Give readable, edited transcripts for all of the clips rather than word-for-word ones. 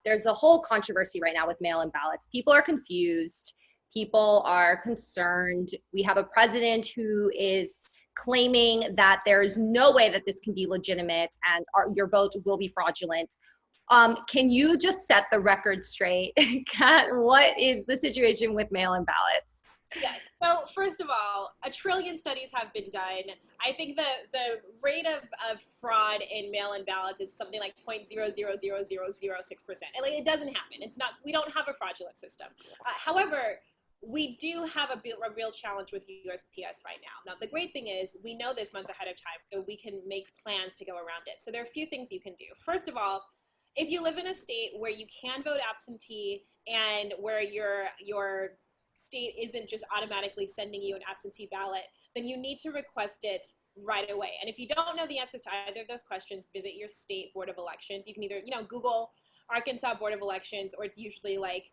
there's a whole controversy right now with mail-in ballots. People are confused. People are concerned. We have a president who is claiming that there is no way that this can be legitimate and your vote will be fraudulent. Can you just set the record straight? Kat, what is the situation with mail-in ballots? Yes. So first of all, 1 trillion studies have been done. I think the rate of fraud in mail-in ballots is something like 0.00006%. Like, it doesn't happen. It's not. We don't have a fraudulent system. However, we do have a real challenge with USPS right now. Now, the great thing is we know this months ahead of time, so we can make plans to go around it. So there are a few things you can do. First of all, if you live in a state where you can vote absentee and where your state isn't just automatically sending you an absentee ballot, then you need to request it right away. And if you don't know the answers to either of those questions, visit your state board of elections. You can either, Google Arkansas Board of Elections, or it's usually like,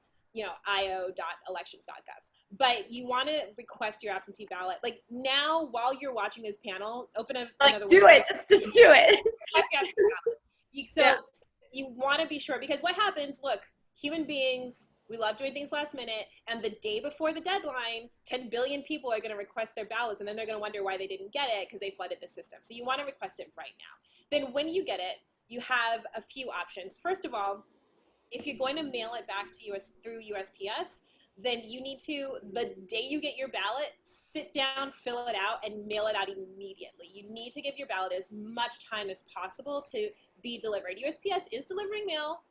io.elections.gov. But you want to request your absentee ballot. Like, now, while you're watching this panel, open another do it. Just do it. Request your absentee ballot. You want to be sure, because what happens, look, human beings, we love doing things last minute, and the day before the deadline, 10 billion people are going to request their ballots, and then they're going to wonder why they didn't get it because they flooded the system. So you want to request it right now. Then when you get it, you have a few options. First of all, if you're going to mail it back to us through USPS, then you need to, the day you get your ballot, sit down, fill it out, and mail it out immediately. You need to give your ballot as much time as possible to be delivered. USPS is delivering mail.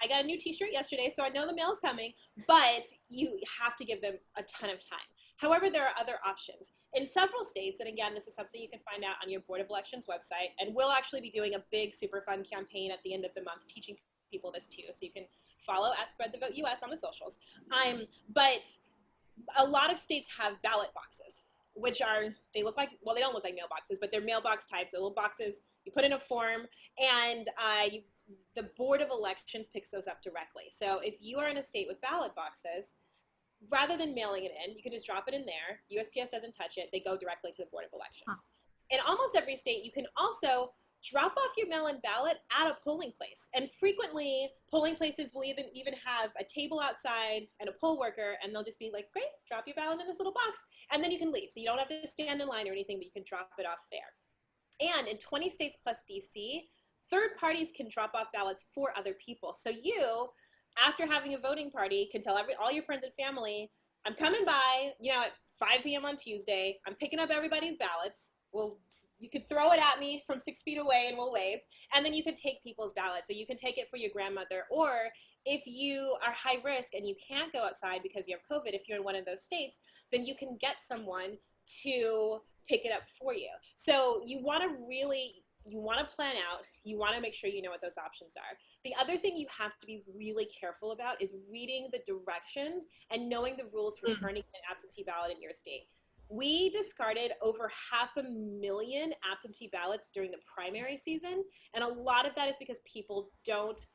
I got a new t-shirt yesterday, so I know the mail is coming, but you have to give them a ton of time. However, there are other options. In several states, and again, this is something you can find out on your Board of Elections website, and we'll actually be doing a big super fun campaign at the end of the month teaching people this too, so you can follow at Spread the Vote US on the socials. But a lot of states have ballot boxes, which are, they look like, well, they don't look like mailboxes, but they're mailbox types. They're little boxes. You put in a form, and the Board of Elections picks those up directly. So if you are in a state with ballot boxes, rather than mailing it in, you can just drop it in there. USPS doesn't touch it. They go directly to the Board of Elections. Huh. In almost every state, you can also drop off your mail-in ballot at a polling place. And frequently, polling places will even have a table outside and a poll worker, and they'll just be like, great, drop your ballot in this little box, and then you can leave. So you don't have to stand in line or anything, but you can drop it off there. And in 20 states plus DC, third parties can drop off ballots for other people. So you, after having a voting party, can tell all your friends and family, I'm coming by, at 5 p.m. on Tuesday, I'm picking up everybody's ballots. Well, you could throw it at me from 6 feet away and we'll wave. And then you can take people's ballots. So you can take it for your grandmother. Or if you are high risk and you can't go outside because you have COVID, if you're in one of those states, then you can get someone to pick it up for you. So you want to plan out, you want to make sure you know what those options are. The other thing you have to be really careful about is reading the directions and knowing the rules for turning an absentee ballot in your state. We discarded over 500,000 absentee ballots during the primary season, and a lot of that is because people don't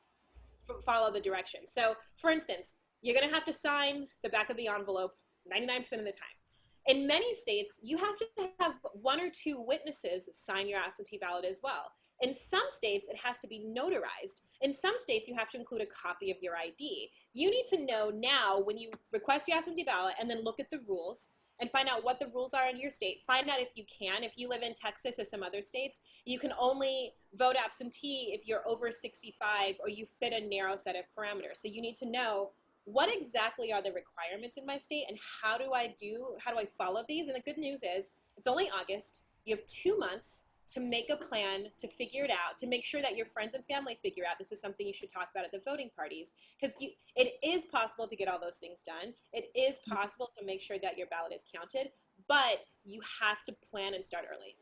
follow the directions. So, for instance, you're going to have to sign the back of the envelope 99% of the time. In many states, you have to have 1 or 2 witnesses sign your absentee ballot as well. In some states, it has to be notarized. In some states, you have to include a copy of your ID. You need to know now when you request your absentee ballot and then look at the rules and find out what the rules are in your state. Find out if you can. If you live in Texas or some other states, you can only vote absentee if you're over 65 or you fit a narrow set of parameters. So you need to know what exactly are the requirements in my state and how do I follow these? And the good news is it's only August. You have 2 months to make a plan, to figure it out, to make sure that your friends and family figure out this is something you should talk about at the voting parties. Because it is possible to get all those things done. It is possible to make sure that your ballot is counted, but you have to plan and start early.